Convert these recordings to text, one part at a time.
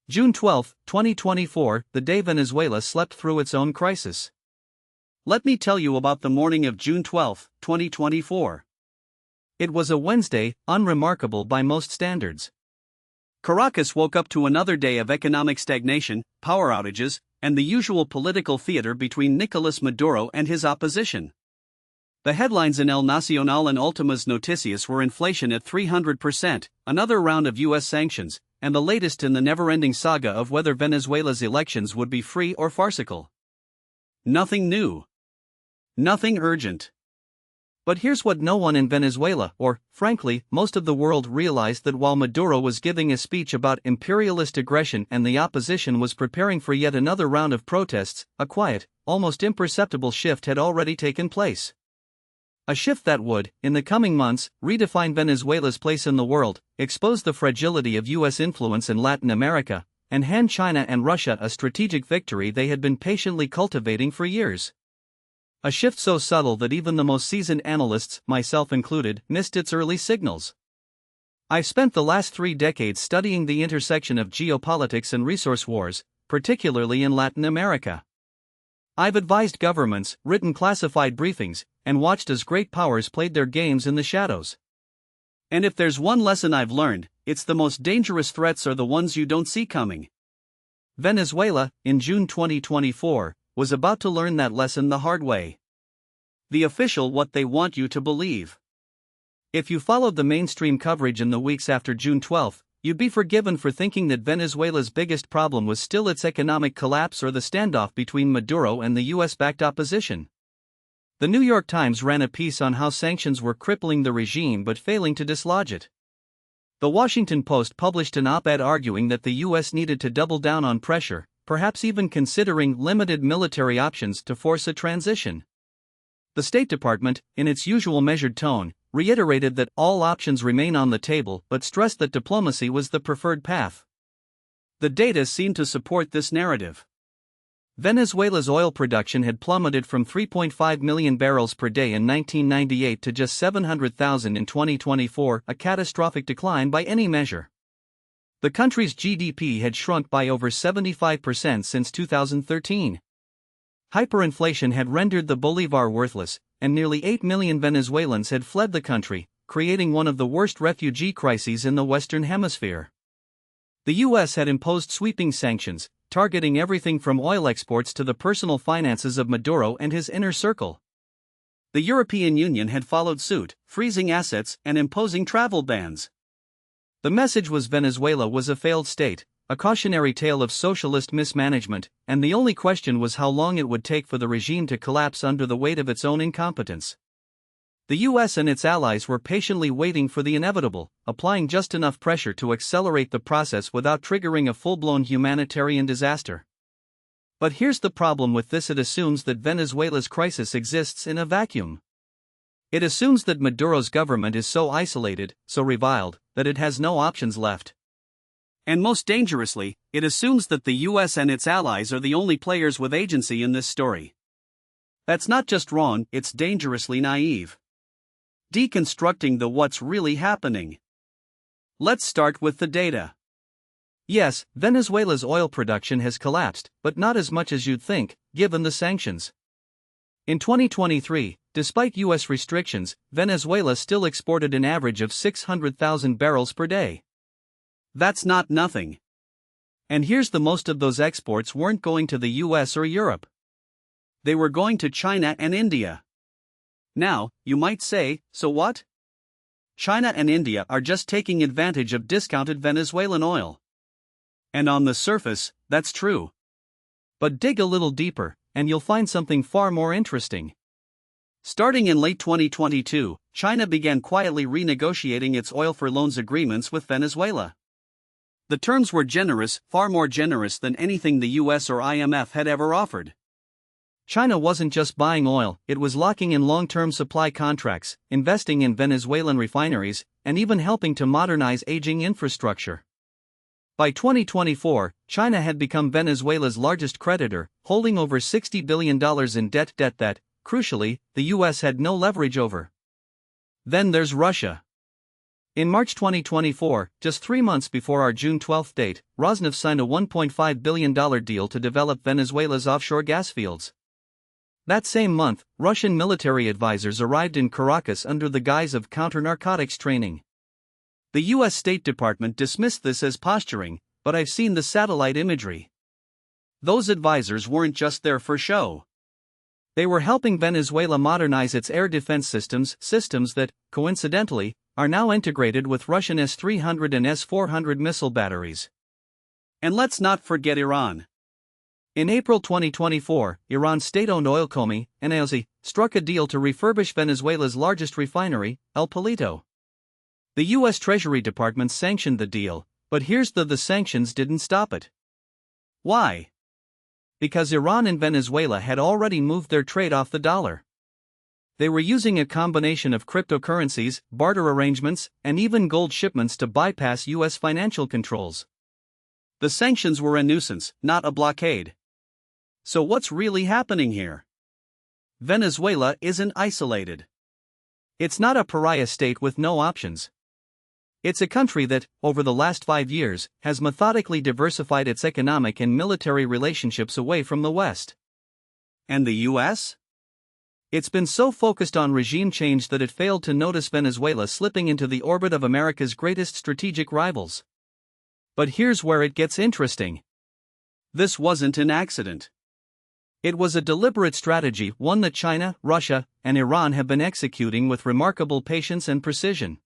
June 12, 2024, the day Venezuela slept through its own crisis. Let me tell you about the morning of June 12, 2024. It was a Wednesday, unremarkable by most standards. Caracas woke up to another day of economic stagnation, power outages, and the usual political theater between Nicolas Maduro and his opposition. The headlines in El Nacional and Últimas Noticias were inflation at 300%, another round of U.S. sanctions, and the latest in the never-ending saga of whether Venezuela's elections would be free or farcical. Nothing new. Nothing urgent. But here's what no one in Venezuela, or, frankly, most of the world realized: that while Maduro was giving a speech about imperialist aggression and the opposition was preparing for yet another round of protests, a quiet, almost imperceptible shift had already taken place. A shift that would, in the coming months, redefine Venezuela's place in the world, expose the fragility of U.S. influence in Latin America, and hand China and Russia a strategic victory they had been patiently cultivating for years. A shift so subtle that even the most seasoned analysts, myself included, missed its early signals. I've spent the last 3 decades studying the intersection of geopolitics and resource wars, particularly in Latin America. I've advised governments, written classified briefings, and watched as great powers played their games in the shadows. And if there's one lesson I've learned, it's the most dangerous threats are the ones you don't see coming. Venezuela, in June 2024, was about to learn that lesson the hard way. The official what they want you to believe. If you followed the mainstream coverage in the weeks after June 12, you'd be forgiven for thinking that Venezuela's biggest problem was still its economic collapse or the standoff between Maduro and the US-backed opposition. The New York Times ran a piece on how sanctions were crippling the regime but failing to dislodge it. The Washington Post published an op-ed arguing that the US needed to double down on pressure, perhaps even considering limited military options to force a transition. The State Department, in its usual measured tone, reiterated that all options remain on the table but stressed that diplomacy was the preferred path. The data seemed to support this narrative. Venezuela's oil production had plummeted from 3.5 million barrels per day in 1998 to just 700,000 in 2024, a catastrophic decline by any measure. The country's GDP had shrunk by over 75% since 2013. Hyperinflation had rendered the bolivar worthless, and nearly 8 million Venezuelans had fled the country, creating one of the worst refugee crises in the Western Hemisphere. The U.S. had imposed sweeping sanctions, targeting everything from oil exports to the personal finances of Maduro and his inner circle. The European Union had followed suit, freezing assets and imposing travel bans. The message was Venezuela was a failed state, a cautionary tale of socialist mismanagement, and the only question was how long it would take for the regime to collapse under the weight of its own incompetence. The US and its allies were patiently waiting for the inevitable, applying just enough pressure to accelerate the process without triggering a full-blown humanitarian disaster. But here's the problem with this: it assumes that Venezuela's crisis exists in a vacuum. It assumes that Maduro's government is so isolated, so reviled, that it has no options left. And most dangerously, it assumes that the US and its allies are the only players with agency in this story. That's not just wrong, it's dangerously naive. Deconstructing the what's really happening. Let's start with the data. Yes, Venezuela's oil production has collapsed, but not as much as you'd think, given the sanctions. In 2023, despite U.S. restrictions, Venezuela still exported an average of 600,000 barrels per day. That's not nothing. And here's the: most of those exports weren't going to the US or Europe. They were going to China and India. Now, you might say, so what? China and India are just taking advantage of discounted Venezuelan oil. And on the surface, that's true. But dig a little deeper, and you'll find something far more interesting. Starting in late 2022, China began quietly renegotiating its oil for loans agreements with Venezuela. The terms were generous, far more generous than anything the US or IMF had ever offered. China wasn't just buying oil, it was locking in long-term supply contracts, investing in Venezuelan refineries, and even helping to modernize aging infrastructure. By 2024, China had become Venezuela's largest creditor, holding over $60 billion in debt that, crucially, the US had no leverage over. Then there's Russia. In March 2024, just 3 months before our June 12 date, Rosneft signed a $1.5 billion deal to develop Venezuela's offshore gas fields. That same month, Russian military advisors arrived in Caracas under the guise of counter-narcotics training. The U.S. State Department dismissed this as posturing, but I've seen the satellite imagery. Those advisors weren't just there for show. They were helping Venezuela modernize its air defense systems that, coincidentally, are now integrated with Russian S-300 and S-400 missile batteries. And let's not forget Iran. In April 2024, Iran's state-owned oil company, NAOC, struck a deal to refurbish Venezuela's largest refinery, El Palito. The U.S. Treasury Department sanctioned the deal, but here's the sanctions didn't stop it. Why? Because Iran and Venezuela had already moved their trade off the dollar. They were using a combination of cryptocurrencies, barter arrangements, and even gold shipments to bypass U.S. financial controls. The sanctions were a nuisance, not a blockade. So what's really happening here? Venezuela isn't isolated. It's not a pariah state with no options. It's a country that, over the last 5 years, has methodically diversified its economic and military relationships away from the West. And the U.S.? It's been so focused on regime change that it failed to notice Venezuela slipping into the orbit of America's greatest strategic rivals. But here's where it gets interesting. This wasn't an accident. It was a deliberate strategy, one that China, Russia, and Iran have been executing with remarkable patience and precision.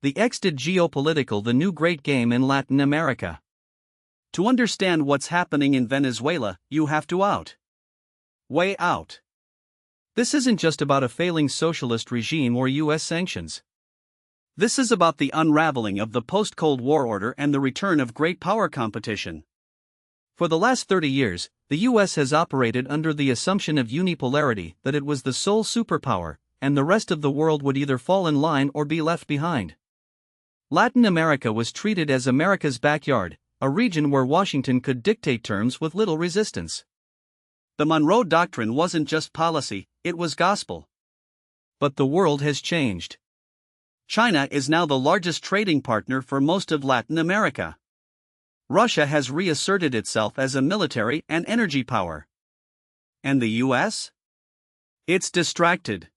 The X did geopolitical the new great game in Latin America. To understand what's happening in Venezuela, you have to way out. This isn't just about a failing socialist regime or U.S. sanctions. This is about the unraveling of the post-Cold War order and the return of great power competition. For the last 30 years, the U.S. has operated under the assumption of unipolarity, that it was the sole superpower, and the rest of the world would either fall in line or be left behind. Latin America was treated as America's backyard, a region where Washington could dictate terms with little resistance. The Monroe Doctrine wasn't just policy, it was gospel. But the world has changed. China is now the largest trading partner for most of Latin America. Russia has reasserted itself as a military and energy power. And the U.S.? It's distracted.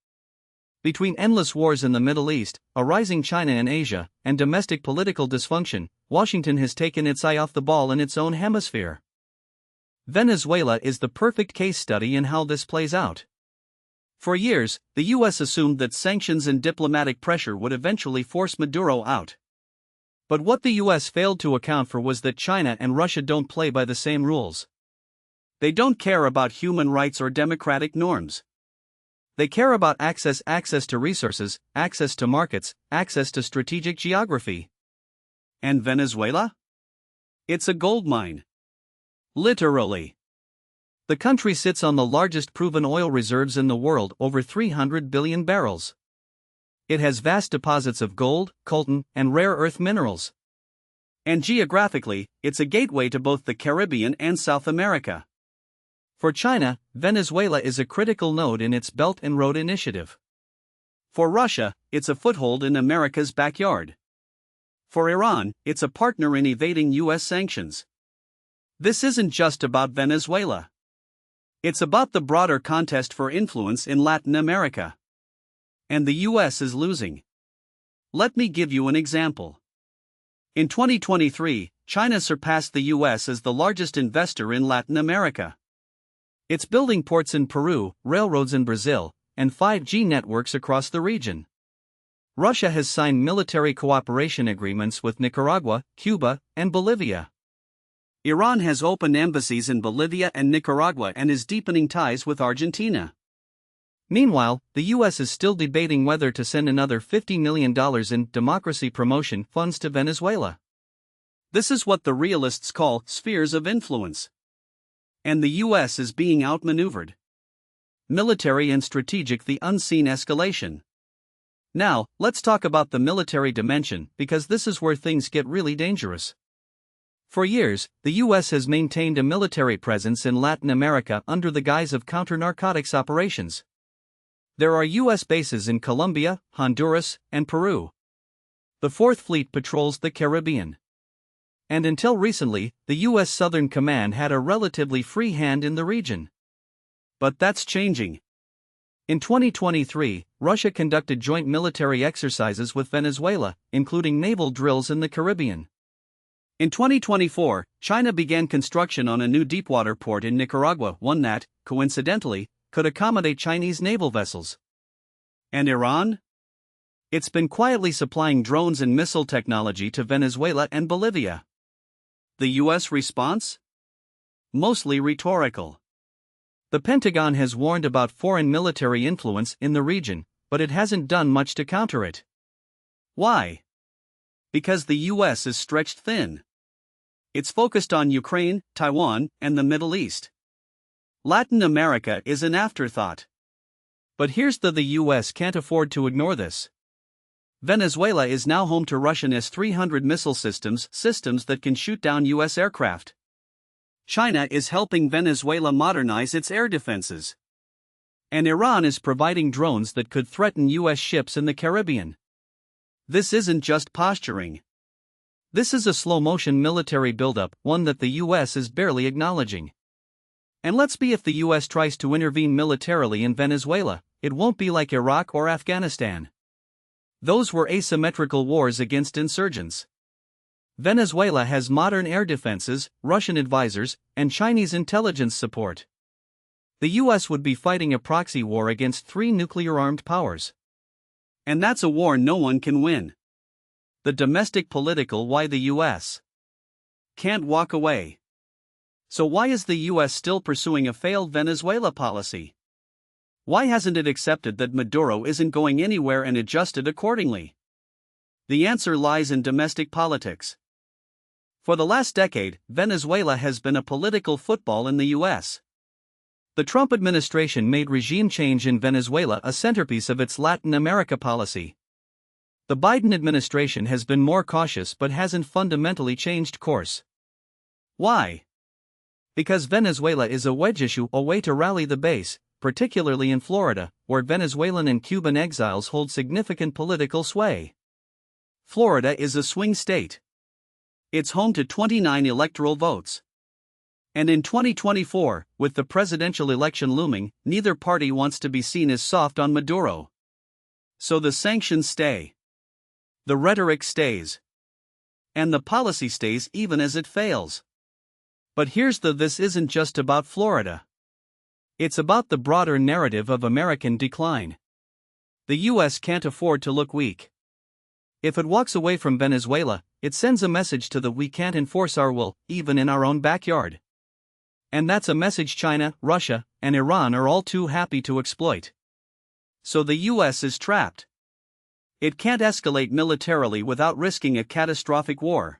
Between endless wars in the Middle East, a rising China in Asia, and domestic political dysfunction, Washington has taken its eye off the ball in its own hemisphere. Venezuela is the perfect case study in how this plays out. For years, the U.S. assumed that sanctions and diplomatic pressure would eventually force Maduro out. But what the U.S. failed to account for was that China and Russia don't play by the same rules. They don't care about human rights or democratic norms. They care about access to resources, access to markets, access to strategic geography. And Venezuela? It's a gold mine. Literally. The country sits on the largest proven oil reserves in the world, over 300 billion barrels. It has vast deposits of gold, coltan, and rare earth minerals. And geographically, it's a gateway to both the Caribbean and South America. For China, Venezuela is a critical node in its Belt and Road Initiative. For Russia, it's a foothold in America's backyard. For Iran, it's a partner in evading U.S. sanctions. This isn't just about Venezuela. It's about the broader contest for influence in Latin America. And the U.S. is losing. Let me give you an example. In 2023, China surpassed the U.S. as the largest investor in Latin America. It's building ports in Peru, railroads in Brazil, and 5G networks across the region. Russia has signed military cooperation agreements with Nicaragua, Cuba, and Bolivia. Iran has opened embassies in Bolivia and Nicaragua and is deepening ties with Argentina. Meanwhile, the U.S. is still debating whether to send another $50 million in democracy promotion funds to Venezuela. This is what the realists call spheres of influence. And the U.S. is being outmaneuvered. Military and strategic, the unseen escalation. Now, let's talk about the military dimension, because this is where things get really dangerous. For years, the U.S. has maintained a military presence in Latin America under the guise of counter-narcotics operations. There are U.S. bases in Colombia, Honduras, and Peru. The Fourth Fleet patrols the Caribbean. And until recently, the U.S. Southern Command had a relatively free hand in the region. But that's changing. In 2023, Russia conducted joint military exercises with Venezuela, including naval drills in the Caribbean. In 2024, China began construction on a new deepwater port in Nicaragua, one that, coincidentally, could accommodate Chinese naval vessels. And Iran? It's been quietly supplying drones and missile technology to Venezuela and Bolivia. The U.S. response? Mostly rhetorical. The Pentagon has warned about foreign military influence in the region, but it hasn't done much to counter it. Why? Because the U.S. is stretched thin. It's focused on Ukraine, Taiwan, and the Middle East. Latin America is an afterthought. But here's the U.S. can't afford to ignore this. Venezuela is now home to Russian S-300 missile systems that can shoot down U.S. aircraft. China is helping Venezuela modernize its air defenses. And Iran is providing drones that could threaten U.S. ships in the Caribbean. This isn't just posturing. This is a slow-motion military buildup, one that the U.S. is barely acknowledging. And let's be, if the U.S. tries to intervene militarily in Venezuela, it won't be like Iraq or Afghanistan. Those were asymmetrical wars against insurgents. Venezuela has modern air defenses, Russian advisors, and Chinese intelligence support. The U.S. would be fighting a proxy war against three nuclear-armed powers. And that's a war no one can win. The domestic political why the U.S. can't walk away. So why is the U.S. still pursuing a failed Venezuela policy? Why hasn't it accepted that Maduro isn't going anywhere and adjusted accordingly? The answer lies in domestic politics. For the last decade, Venezuela has been a political football in the U.S. The Trump administration made regime change in Venezuela a centerpiece of its Latin America policy. The Biden administration has been more cautious but hasn't fundamentally changed course. Why? Because Venezuela is a wedge issue, a way to rally the base, particularly in Florida, where Venezuelan and Cuban exiles hold significant political sway. Florida is a swing state. It's home to 29 electoral votes. And in 2024, with the presidential election looming, neither party wants to be seen as soft on Maduro. So the sanctions stay. The rhetoric stays. And the policy stays even as it fails. But here's this isn't just about Florida. It's about the broader narrative of American decline. The U.S. can't afford to look weak. If it walks away from Venezuela, it sends a message to we can't enforce our will, even in our own backyard. And that's a message China, Russia, and Iran are all too happy to exploit. So the U.S. is trapped. It can't escalate militarily without risking a catastrophic war.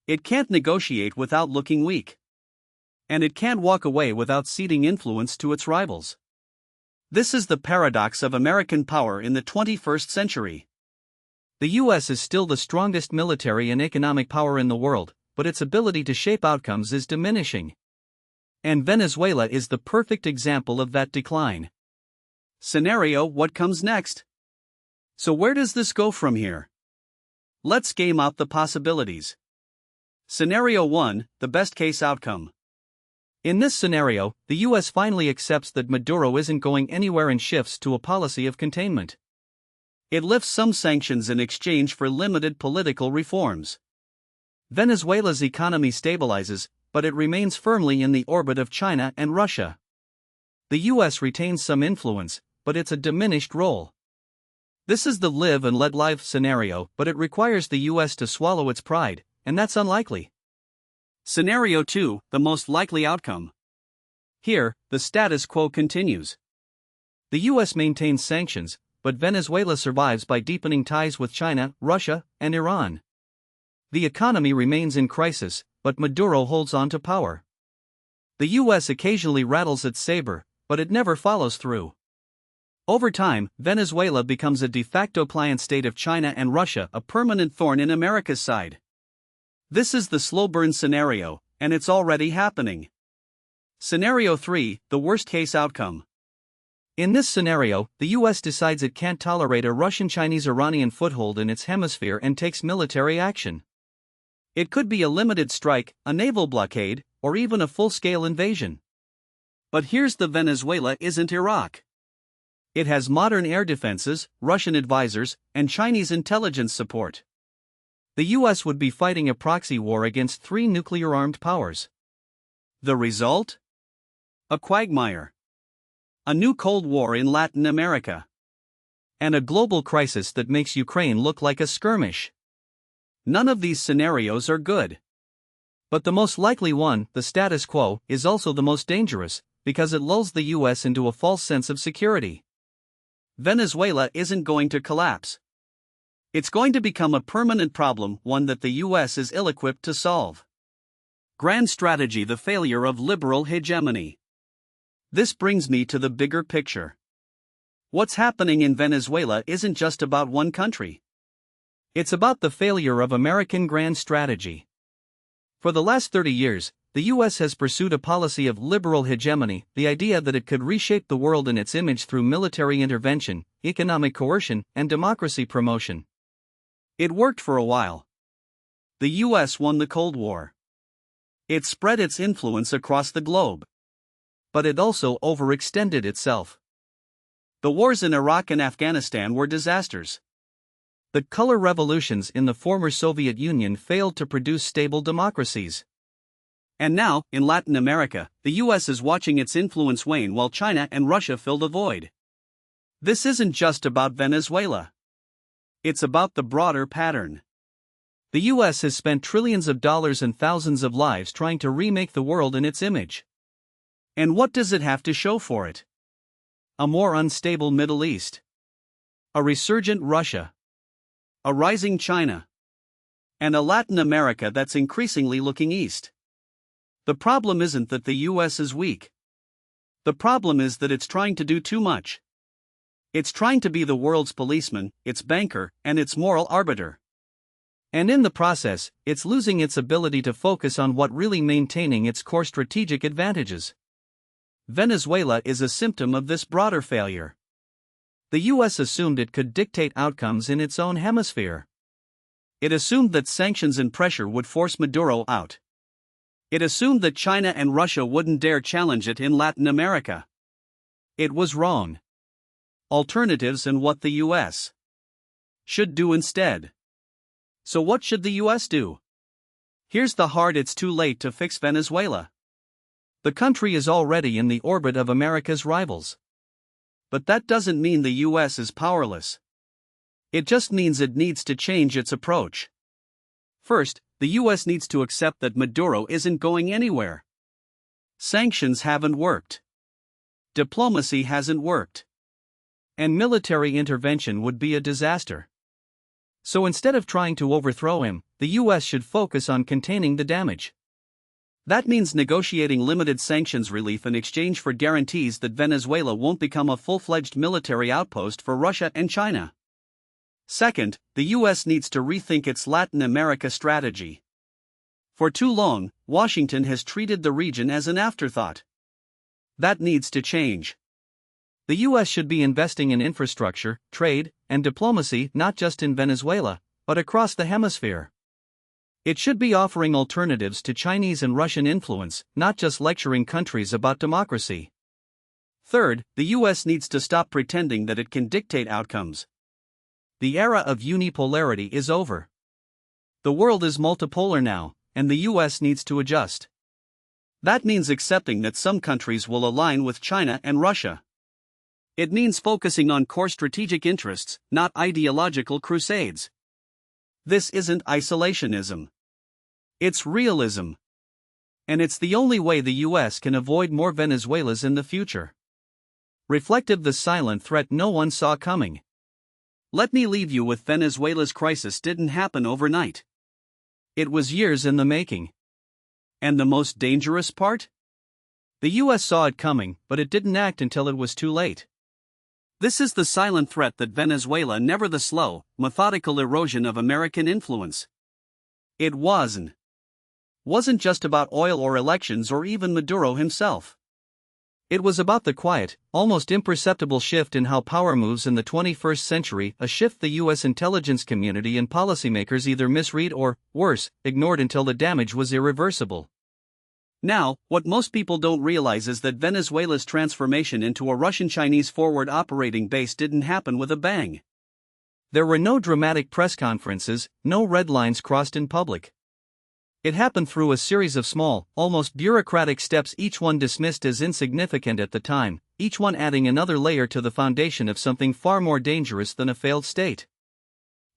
It can't negotiate without looking weak. And it can't walk away without ceding influence to its rivals. This is the paradox of American power in the 21st century. The U.S. is still the strongest military and economic power in the world, but its ability to shape outcomes is diminishing. And Venezuela is the perfect example of that decline. Scenario: what comes next? So where does this go from here? Let's game out the possibilities. Scenario 1, the best case outcome. In this scenario, the U.S. finally accepts that Maduro isn't going anywhere and shifts to a policy of containment. It lifts some sanctions in exchange for limited political reforms. Venezuela's economy stabilizes, but it remains firmly in the orbit of China and Russia. The U.S. retains some influence, but it's a diminished role. This is the live and let live scenario, but it requires the U.S. to swallow its pride, and that's unlikely. Scenario 2, the most likely outcome. Here, the status quo continues. The U.S. maintains sanctions, but Venezuela survives by deepening ties with China, Russia, and Iran. The economy remains in crisis, but Maduro holds on to power. The U.S. occasionally rattles its saber, but it never follows through. Over time, Venezuela becomes a de facto client state of China and Russia, a permanent thorn in America's side. This is the slow burn scenario, and it's already happening. Scenario 3, the worst case outcome. In this scenario, the US decides it can't tolerate a Russian-Chinese-Iranian foothold in its hemisphere and takes military action. It could be a limited strike, a naval blockade, or even a full-scale invasion. But here's the Venezuela isn't Iraq. It has modern air defenses, Russian advisors, and Chinese intelligence support. The US would be fighting a proxy war against three nuclear-armed powers. The result? A quagmire. A new Cold War in Latin America. And a global crisis that makes Ukraine look like a skirmish. None of these scenarios are good. But the most likely one, the status quo, is also the most dangerous, because it lulls the US into a false sense of security. Venezuela isn't going to collapse. It's going to become a permanent problem, one that the US is ill-equipped to solve. Grand strategy: the failure of liberal hegemony. This brings me to the bigger picture. What's happening in Venezuela isn't just about one country. It's about the failure of American grand strategy. For the last 30 years, the US has pursued a policy of liberal hegemony, the idea that it could reshape the world in its image through military intervention, economic coercion, and democracy promotion. It worked for a while. The US won the Cold War. It spread its influence across the globe. But it also overextended itself. The wars in Iraq and Afghanistan were disasters. The color revolutions in the former Soviet Union failed to produce stable democracies. And now, in Latin America, the US is watching its influence wane while China and Russia fill the void. This isn't just about Venezuela. It's about the broader pattern. The US has spent trillions of dollars and thousands of lives trying to remake the world in its image. And what does it have to show for it? A more unstable Middle East. A resurgent Russia. A rising China. And a Latin America that's increasingly looking east. The problem isn't that the US is weak. The problem is that it's trying to do too much. It's trying to be the world's policeman, its banker, and its moral arbiter. And in the process, it's losing its ability to focus on what really maintaining its core strategic advantages. Venezuela is a symptom of this broader failure. The US assumed it could dictate outcomes in its own hemisphere. It assumed that sanctions and pressure would force Maduro out. It assumed that China and Russia wouldn't dare challenge it in Latin America. It was wrong. Alternatives and what the US should do instead. So what should the US do? Here's the hard: it's too late to fix Venezuela. The country is already in the orbit of America's rivals. But that doesn't mean the US is powerless. It just means it needs to change its approach. First, the US needs to accept that Maduro isn't going anywhere. Sanctions haven't worked. Diplomacy hasn't worked. And military intervention would be a disaster. So instead of trying to overthrow him, the US should focus on containing the damage. That means negotiating limited sanctions relief in exchange for guarantees that Venezuela won't become a full-fledged military outpost for Russia and China. Second, the US needs to rethink its Latin America strategy. For too long, Washington has treated the region as an afterthought. That needs to change. The US should be investing in infrastructure, trade, and diplomacy not just in Venezuela, but across the hemisphere. It should be offering alternatives to Chinese and Russian influence, not just lecturing countries about democracy. Third, the US needs to stop pretending that it can dictate outcomes. The era of unipolarity is over. The world is multipolar now, and the US needs to adjust. That means accepting that some countries will align with China and Russia. It means focusing on core strategic interests, not ideological crusades. This isn't isolationism. It's realism. And it's the only way the US can avoid more Venezuelas in the future. Reflective: the silent threat no one saw coming. Let me leave you with Venezuela's crisis didn't happen overnight. It was years in the making. And the most dangerous part? The US saw it coming, but it didn't act until it was too late. This is the silent threat that Venezuela, never the slow, methodical erosion of American influence. It wasn't just about oil or elections or even Maduro himself. It was about the quiet, almost imperceptible shift in how power moves in the 21st century, a shift the US intelligence community and policymakers either misread or, worse, ignored until the damage was irreversible. Now, what most people don't realize is that Venezuela's transformation into a Russian-Chinese forward operating base didn't happen with a bang. There were no dramatic press conferences, no red lines crossed in public. It happened through a series of small, almost bureaucratic steps, each one dismissed as insignificant at the time, each one adding another layer to the foundation of something far more dangerous than a failed state.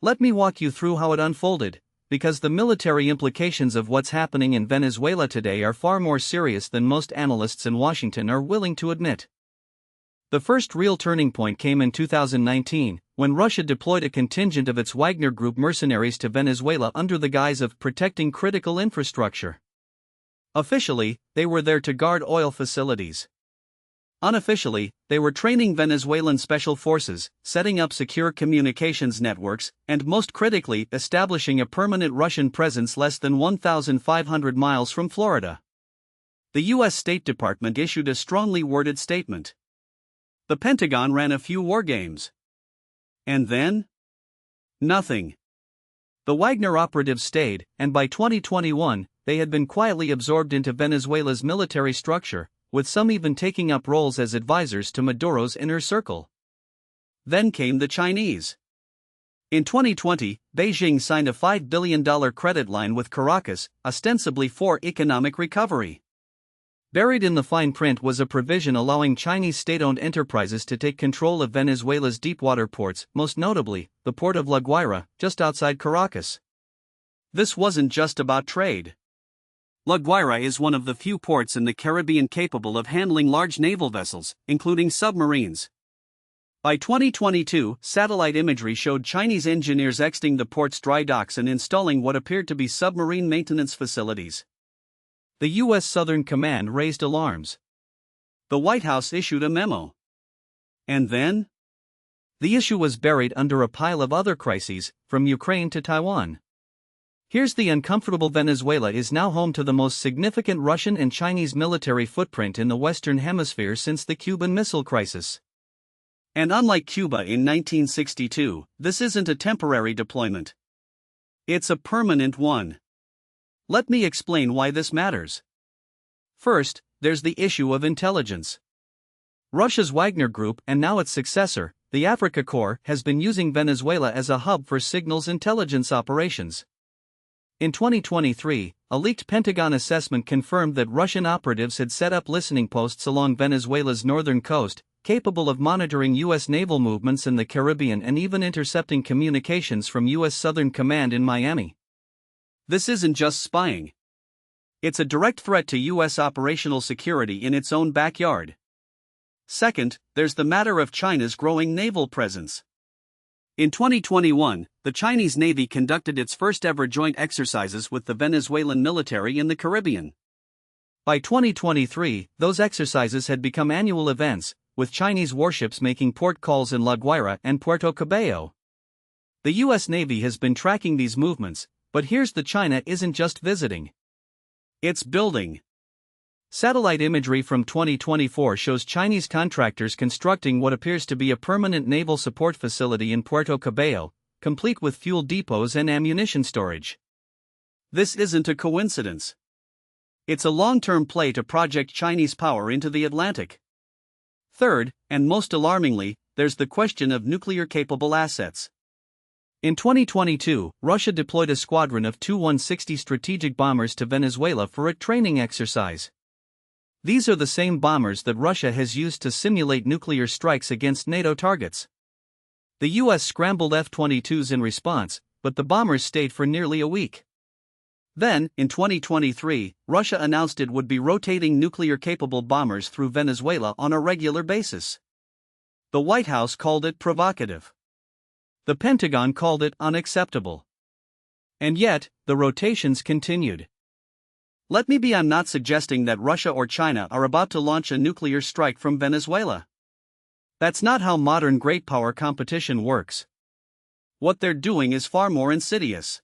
Let me walk you through how it unfolded, because the military implications of what's happening in Venezuela today are far more serious than most analysts in Washington are willing to admit. The first real turning point came in 2019, when Russia deployed a contingent of its Wagner Group mercenaries to Venezuela under the guise of protecting critical infrastructure. Officially, they were there to guard oil facilities. Unofficially, they were training Venezuelan special forces, setting up secure communications networks, and most critically, establishing a permanent Russian presence less than 1,500 miles from Florida. The U.S. State Department issued a strongly worded statement. The Pentagon ran a few war games. And then? Nothing. The Wagner operatives stayed, and by 2021, they had been quietly absorbed into Venezuela's military structure, with some even taking up roles as advisors to Maduro's inner circle. Then came the Chinese. In 2020, Beijing signed a $5 billion credit line with Caracas, ostensibly for economic recovery. Buried in the fine print was a provision allowing Chinese state-owned enterprises to take control of Venezuela's deepwater ports, most notably, the port of La Guaira, just outside Caracas. This wasn't just about trade. La Guaira is one of the few ports in the Caribbean capable of handling large naval vessels, including submarines. By 2022, satellite imagery showed Chinese engineers exiting the port's dry docks and installing what appeared to be submarine maintenance facilities. The U.S. Southern Command raised alarms. The White House issued a memo. And then? The issue was buried under a pile of other crises, from Ukraine to Taiwan. Here's the uncomfortable: Venezuela is now home to the most significant Russian and Chinese military footprint in the Western Hemisphere since the Cuban Missile Crisis. And unlike Cuba in 1962, this isn't a temporary deployment. It's a permanent one. Let me explain why this matters. First, there's the issue of intelligence. Russia's Wagner Group, and now its successor, the Africa Corps, has been using Venezuela as a hub for signals intelligence operations. In 2023, a leaked Pentagon assessment confirmed that Russian operatives had set up listening posts along Venezuela's northern coast, capable of monitoring U.S. naval movements in the Caribbean and even intercepting communications from U.S. Southern Command in Miami. This isn't just spying. It's a direct threat to U.S. operational security in its own backyard. Second, there's the matter of China's growing naval presence. In 2021, the Chinese Navy conducted its first-ever joint exercises with the Venezuelan military in the Caribbean. By 2023, those exercises had become annual events, with Chinese warships making port calls in La Guaira and Puerto Cabello. The U.S. Navy has been tracking these movements, but here's the: China isn't just visiting. It's building. Satellite imagery from 2024 shows Chinese contractors constructing what appears to be a permanent naval support facility in Puerto Cabello, complete with fuel depots and ammunition storage. This isn't a coincidence. It's a long-term play to project Chinese power into the Atlantic. Third, and most alarmingly, there's the question of nuclear-capable assets. In 2022, Russia deployed a squadron of Tu-160 strategic bombers to Venezuela for a training exercise. These are the same bombers that Russia has used to simulate nuclear strikes against NATO targets. The U.S. scrambled F-22s in response, but the bombers stayed for nearly a week. Then, in 2023, Russia announced it would be rotating nuclear-capable bombers through Venezuela on a regular basis. The White House called it provocative. The Pentagon called it unacceptable. And yet, the rotations continued. Let me be: I'm not suggesting that Russia or China are about to launch a nuclear strike from Venezuela. That's not how modern great power competition works. What they're doing is far more insidious.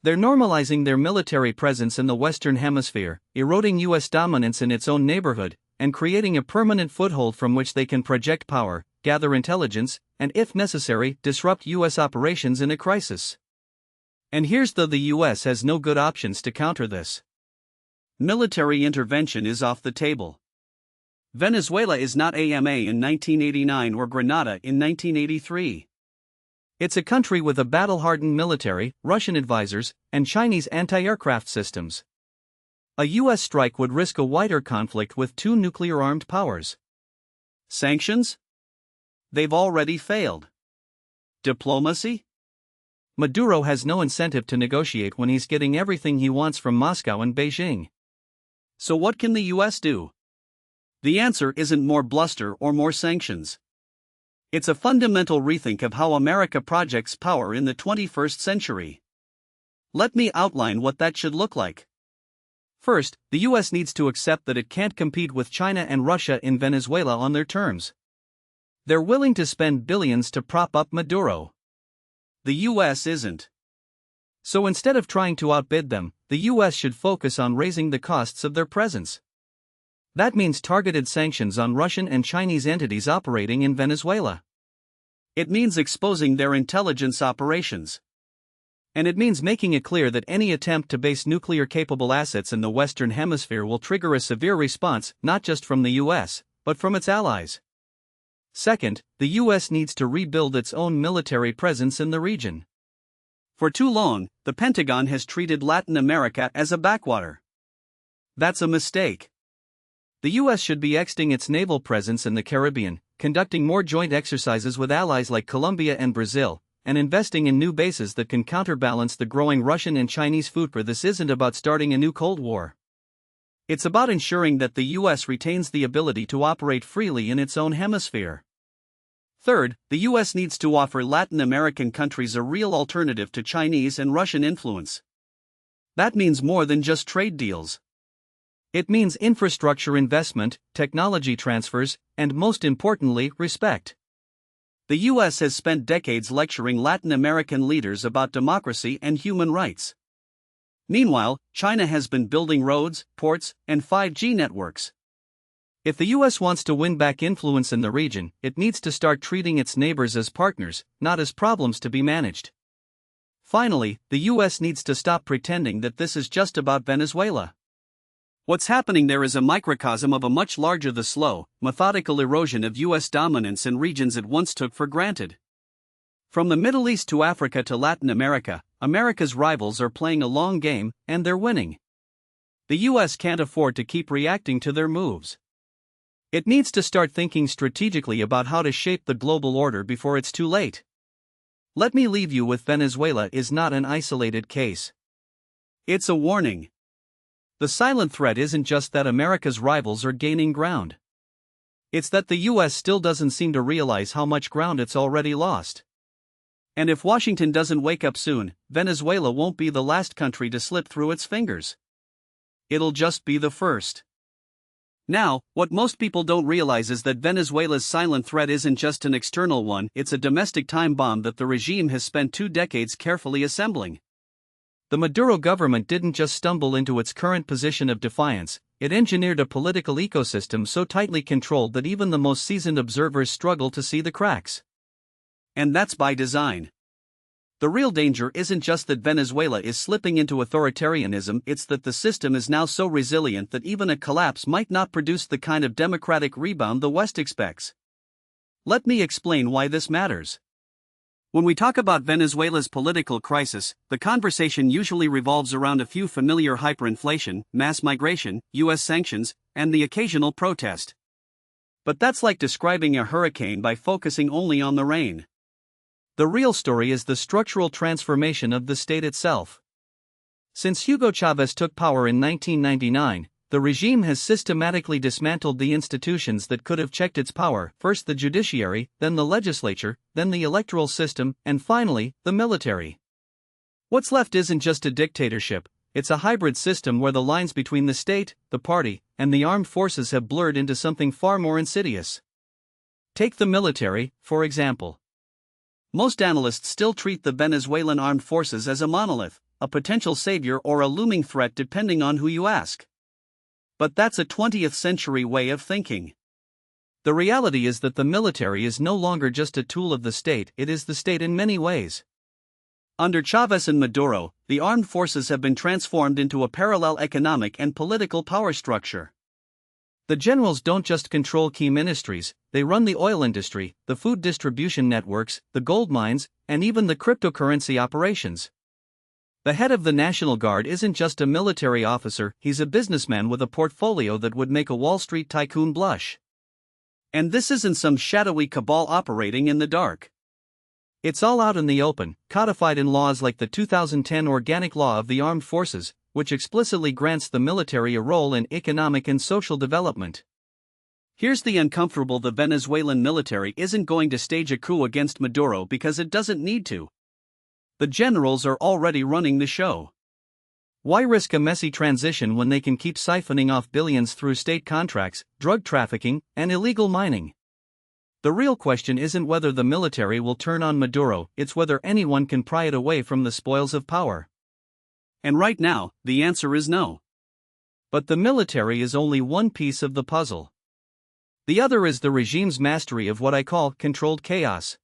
They're normalizing their military presence in the Western Hemisphere, eroding U.S. dominance in its own neighborhood, and creating a permanent foothold from which they can project power, gather intelligence, and if necessary, disrupt U.S. operations in a crisis. And here's the U.S. has no good options to counter this. Military intervention is off the table. Venezuela is not AMA in 1989 or Grenada in 1983. It's a country with a battle-hardened military, Russian advisors, and Chinese anti-aircraft systems. A U.S. strike would risk a wider conflict with two nuclear-armed powers. Sanctions? They've already failed. Diplomacy? Maduro has no incentive to negotiate when he's getting everything he wants from Moscow and Beijing. So what can the U.S. do? The answer isn't more bluster or more sanctions. It's a fundamental rethink of how America projects power in the 21st century. Let me outline what that should look like. First, the U.S. needs to accept that it can't compete with China and Russia in Venezuela on their terms. They're willing to spend billions to prop up Maduro. The U.S. isn't. So instead of trying to outbid them, the U.S. should focus on raising the costs of their presence. That means targeted sanctions on Russian and Chinese entities operating in Venezuela. It means exposing their intelligence operations. And it means making it clear that any attempt to base nuclear-capable assets in the Western Hemisphere will trigger a severe response, not just from the U.S., but from its allies. Second, the U.S. needs to rebuild its own military presence in the region. For too long, the Pentagon has treated Latin America as a backwater. That's a mistake. The U.S. should be extending its naval presence in the Caribbean, conducting more joint exercises with allies like Colombia and Brazil, and investing in new bases that can counterbalance the growing Russian and Chinese footprint. This isn't about starting a new Cold War. It's about ensuring that the U.S. retains the ability to operate freely in its own hemisphere. Third, the U.S. needs to offer Latin American countries a real alternative to Chinese and Russian influence. That means more than just trade deals. It means infrastructure investment, technology transfers, and most importantly, respect. The U.S. has spent decades lecturing Latin American leaders about democracy and human rights. Meanwhile, China has been building roads, ports, and 5G networks. If the U.S. wants to win back influence in the region, it needs to start treating its neighbors as partners, not as problems to be managed. Finally, the U.S. needs to stop pretending that this is just about Venezuela. What's happening there is a microcosm of a much larger, the slow, methodical erosion of U.S. dominance in regions it once took for granted. From the Middle East to Africa to Latin America, America's rivals are playing a long game, and they're winning. The U.S. can't afford to keep reacting to their moves. It needs to start thinking strategically about how to shape the global order before it's too late. Let me leave you with: Venezuela is not an isolated case. It's a warning. The silent threat isn't just that America's rivals are gaining ground. It's that the U.S. still doesn't seem to realize how much ground it's already lost. And if Washington doesn't wake up soon, Venezuela won't be the last country to slip through its fingers. It'll just be the first. Now, what most people don't realize is that Venezuela's silent threat isn't just an external one, it's a domestic time bomb that the regime has spent 2 decades carefully assembling. The Maduro government didn't just stumble into its current position of defiance, it engineered a political ecosystem so tightly controlled that even the most seasoned observers struggle to see the cracks. And that's by design. The real danger isn't just that Venezuela is slipping into authoritarianism, it's that the system is now so resilient that even a collapse might not produce the kind of democratic rebound the West expects. Let me explain why this matters. When we talk about Venezuela's political crisis, the conversation usually revolves around a few familiar: hyperinflation, mass migration, U.S. sanctions, and the occasional protest. But that's like describing a hurricane by focusing only on the rain. The real story is the structural transformation of the state itself. Since Hugo Chavez took power in 1999, the regime has systematically dismantled the institutions that could have checked its power: first the judiciary, then the legislature, then the electoral system, and finally, the military. What's left isn't just a dictatorship, it's a hybrid system where the lines between the state, the party, and the armed forces have blurred into something far more insidious. Take the military, for example. Most analysts still treat the Venezuelan armed forces as a monolith, a potential savior or a looming threat depending on who you ask. But that's a 20th century way of thinking. The reality is that the military is no longer just a tool of the state, it is the state in many ways. Under Chavez and Maduro, the armed forces have been transformed into a parallel economic and political power structure. The generals don't just control key ministries, they run the oil industry, the food distribution networks, the gold mines, and even the cryptocurrency operations. The head of the National Guard isn't just a military officer, he's a businessman with a portfolio that would make a Wall Street tycoon blush. And this isn't some shadowy cabal operating in the dark. It's all out in the open, codified in laws like the 2010 Organic Law of the Armed Forces, which explicitly grants the military a role in economic and social development. Here's the uncomfortable: the Venezuelan military isn't going to stage a coup against Maduro because it doesn't need to. The generals are already running the show. Why risk a messy transition when they can keep siphoning off billions through state contracts, drug trafficking, and illegal mining? The real question isn't whether the military will turn on Maduro, it's whether anyone can pry it away from the spoils of power. And right now, the answer is no. But the military is only one piece of the puzzle. The other is the regime's mastery of what I call controlled chaos.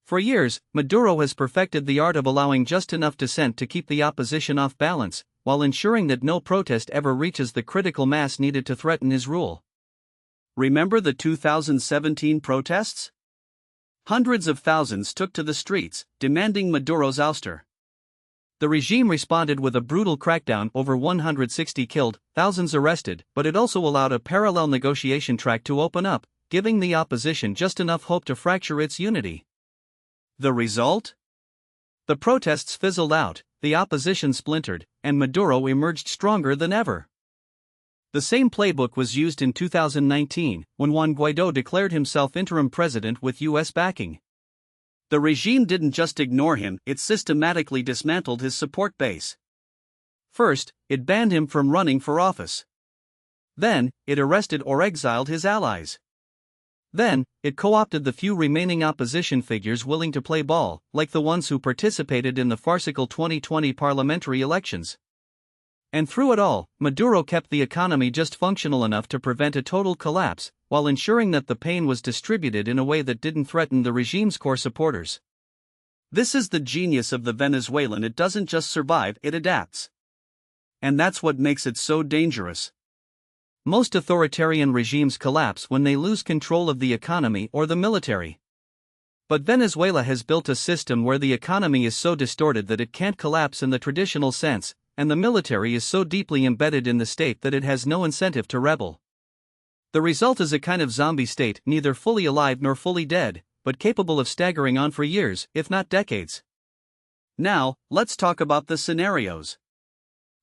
For years, Maduro has perfected the art of allowing just enough dissent to keep the opposition off balance, while ensuring that no protest ever reaches the critical mass needed to threaten his rule. Remember the 2017 protests? Hundreds of thousands took to the streets, demanding Maduro's ouster. The regime responded with a brutal crackdown, over 160 killed, thousands arrested, but it also allowed a parallel negotiation track to open up, giving the opposition just enough hope to fracture its unity. The result? The protests fizzled out, the opposition splintered, and Maduro emerged stronger than ever. The same playbook was used in 2019, when Juan Guaidó declared himself interim president with U.S. backing. The regime didn't just ignore him, it systematically dismantled his support base. First, it banned him from running for office. Then, it arrested or exiled his allies. Then, it co-opted the few remaining opposition figures willing to play ball, like the ones who participated in the farcical 2020 parliamentary elections. And through it all, Maduro kept the economy just functional enough to prevent a total collapse, while ensuring that the pain was distributed in a way that didn't threaten the regime's core supporters. This is the genius of the Venezuelan: it doesn't just survive, it adapts. And that's what makes it so dangerous. Most authoritarian regimes collapse when they lose control of the economy or the military. But Venezuela has built a system where the economy is so distorted that it can't collapse in the traditional sense, and the military is so deeply embedded in the state that it has no incentive to rebel. The result is a kind of zombie state, neither fully alive nor fully dead, but capable of staggering on for years, if not decades. Now, let's talk about the scenarios.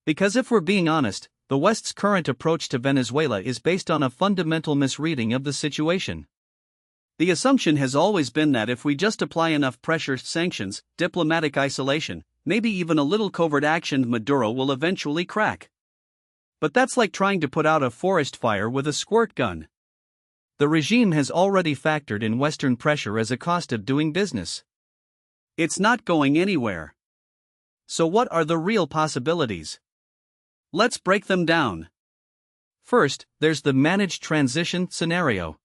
Because if we're being honest, the West's current approach to Venezuela is based on a fundamental misreading of the situation. The assumption has always been that if we just apply enough pressure, sanctions, diplomatic isolation, maybe even a little covert action, Maduro will eventually crack. But that's like trying to put out a forest fire with a squirt gun. The regime has already factored in Western pressure as a cost of doing business. It's not going anywhere. So what are the real possibilities? Let's break them down. First, there's the managed transition scenario.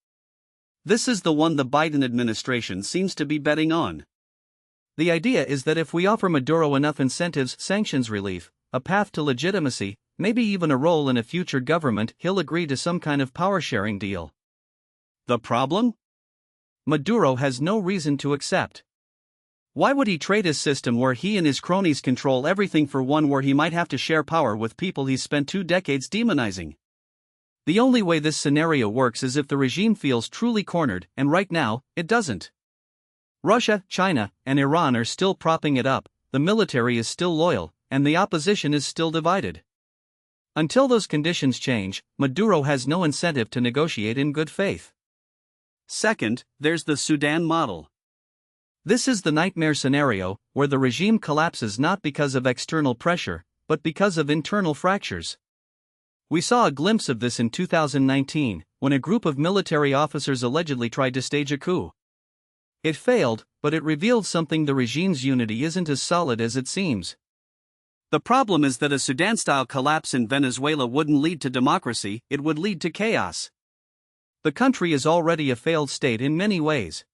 This is the one the Biden administration seems to be betting on. The idea is that if we offer Maduro enough incentives, sanctions relief, a path to legitimacy, maybe even a role in a future government, he'll agree to some kind of power-sharing deal. The problem? Maduro has no reason to accept. Why would he trade his system where he and his cronies control everything for one where he might have to share power with people he's spent 2 decades demonizing? The only way this scenario works is if the regime feels truly cornered, and right now, it doesn't. Russia, China, and Iran are still propping it up, the military is still loyal, and the opposition is still divided. Until those conditions change, Maduro has no incentive to negotiate in good faith. Second, there's the Sudan model. This is the nightmare scenario, where the regime collapses not because of external pressure, but because of internal fractures. We saw a glimpse of this in 2019, when a group of military officers allegedly tried to stage a coup. It failed, but it revealed something: the regime's unity isn't as solid as it seems. The problem is that a Sudan-style collapse in Venezuela wouldn't lead to democracy, it would lead to chaos. The country is already a failed state in many ways.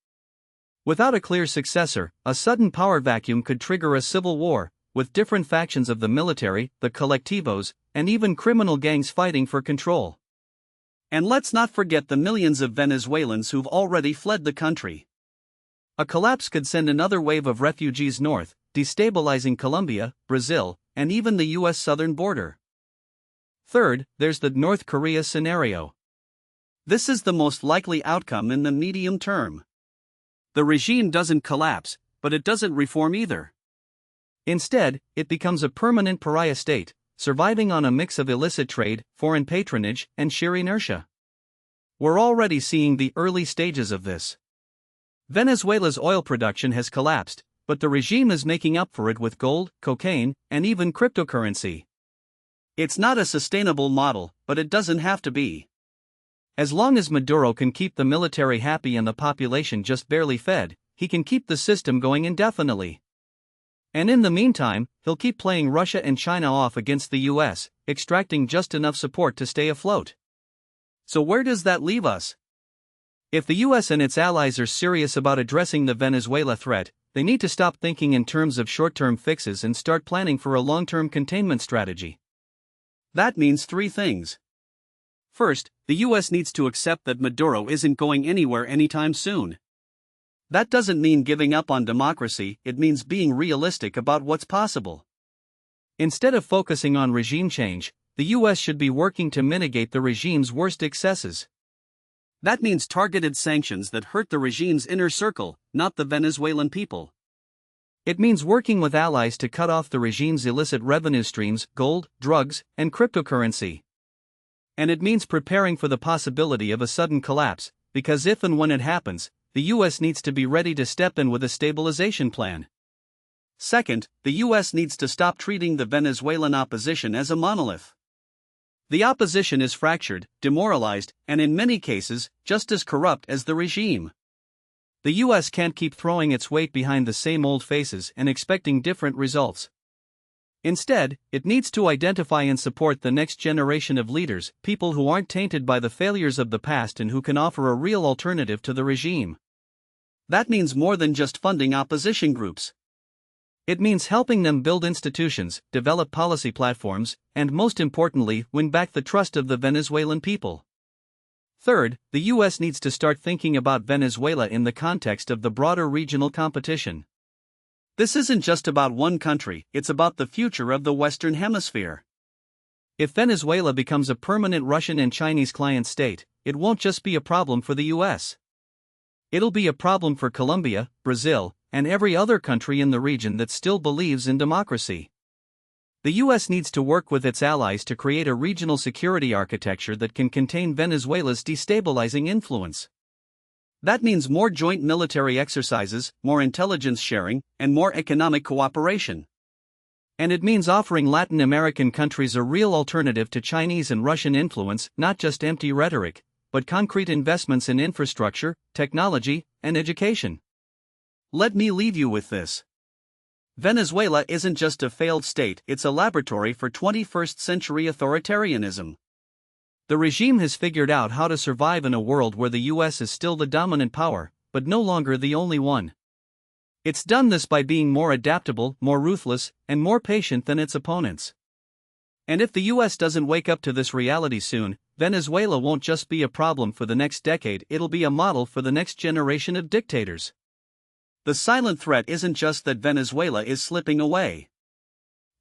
Without a clear successor, a sudden power vacuum could trigger a civil war, with different factions of the military, the colectivos, and even criminal gangs fighting for control. And let's not forget the millions of Venezuelans who've already fled the country. A collapse could send another wave of refugees north, destabilizing Colombia, Brazil, and even the U.S. southern border. Third, there's the North Korea scenario. This is the most likely outcome in the medium term. The regime doesn't collapse, but it doesn't reform either. Instead, it becomes a permanent pariah state, surviving on a mix of illicit trade, foreign patronage, and sheer inertia. We're already seeing the early stages of this. Venezuela's oil production has collapsed, but the regime is making up for it with gold, cocaine, and even cryptocurrency. It's not a sustainable model, but it doesn't have to be. As long as Maduro can keep the military happy and the population just barely fed, he can keep the system going indefinitely. And in the meantime, he'll keep playing Russia and China off against the US, extracting just enough support to stay afloat. So where does that leave us? If the US and its allies are serious about addressing the Venezuela threat, they need to stop thinking in terms of short-term fixes and start planning for a long-term containment strategy. That means three things. First, the US needs to accept that Maduro isn't going anywhere anytime soon. That doesn't mean giving up on democracy, it means being realistic about what's possible. Instead of focusing on regime change, the US should be working to mitigate the regime's worst excesses. That means targeted sanctions that hurt the regime's inner circle, not the Venezuelan people. It means working with allies to cut off the regime's illicit revenue streams, gold, drugs, and cryptocurrency. And it means preparing for the possibility of a sudden collapse, because if and when it happens, the US needs to be ready to step in with a stabilization plan. Second, the US needs to stop treating the Venezuelan opposition as a monolith. The opposition is fractured, demoralized, and in many cases, just as corrupt as the regime. The US can't keep throwing its weight behind the same old faces and expecting different results. Instead, it needs to identify and support the next generation of leaders, people who aren't tainted by the failures of the past and who can offer a real alternative to the regime. That means more than just funding opposition groups. It means helping them build institutions, develop policy platforms, and most importantly, win back the trust of the Venezuelan people. Third, the US needs to start thinking about Venezuela in the context of the broader regional competition. This isn't just about one country, it's about the future of the Western Hemisphere. If Venezuela becomes a permanent Russian and Chinese client state, it won't just be a problem for the US. It'll be a problem for Colombia, Brazil, and every other country in the region that still believes in democracy. The US needs to work with its allies to create a regional security architecture that can contain Venezuela's destabilizing influence. That means more joint military exercises, more intelligence sharing, and more economic cooperation. And it means offering Latin American countries a real alternative to Chinese and Russian influence, not just empty rhetoric, but concrete investments in infrastructure, technology, and education. Let me leave you with this. Venezuela isn't just a failed state, it's a laboratory for 21st century authoritarianism. The regime has figured out how to survive in a world where the US is still the dominant power, but no longer the only one. It's done this by being more adaptable, more ruthless, and more patient than its opponents. And if the US doesn't wake up to this reality soon, Venezuela won't just be a problem for the next decade, it'll be a model for the next generation of dictators. The silent threat isn't just that Venezuela is slipping away.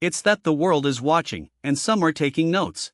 It's that the world is watching, and some are taking notes.